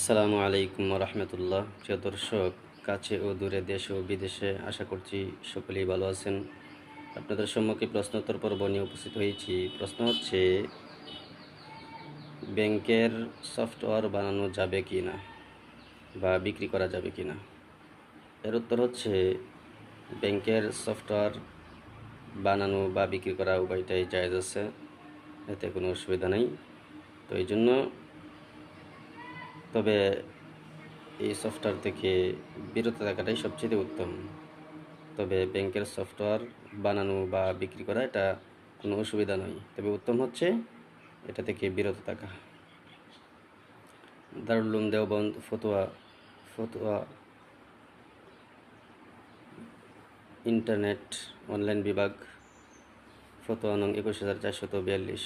আসসালামু আলাইকুম রহমতুল্লাহ। প্রিয় দর্শক, কাছে ও দূরে, দেশে ও বিদেশে, আশা করছি সকলেই ভালো আছেন। আপনাদের সম্মুখে প্রশ্নোত্তর পর্ব নিয়ে উপস্থিত হয়েছি। প্রশ্ন হচ্ছে, ব্যাংকের সফটওয়্যার বানানো যাবে কি না বা বিক্রি করা যাবে কি না। এর উত্তর হচ্ছে, ব্যাংকের সফটওয়্যার বানানো বা বিক্রি করা উভয়টাই জায়েজ আছে, এতে কোনো অসুবিধা নেই। তো এই জন্য তবে এই সফটওয়্যার থেকে বিরত থাকাটাই সবচেয়ে উত্তম। তবে ব্যাংকের সফটওয়্যার বানানো বা বিক্রি করা এটা কোনো অসুবিধা নয়, তবে উত্তম হচ্ছে এটা থেকে বিরত থাকা। দারুল উলুম দেওবন্দ ফতোয়া ফতোয়া ইন্টারনেট অনলাইন বিভাগ, ফতোয়া নং 21442।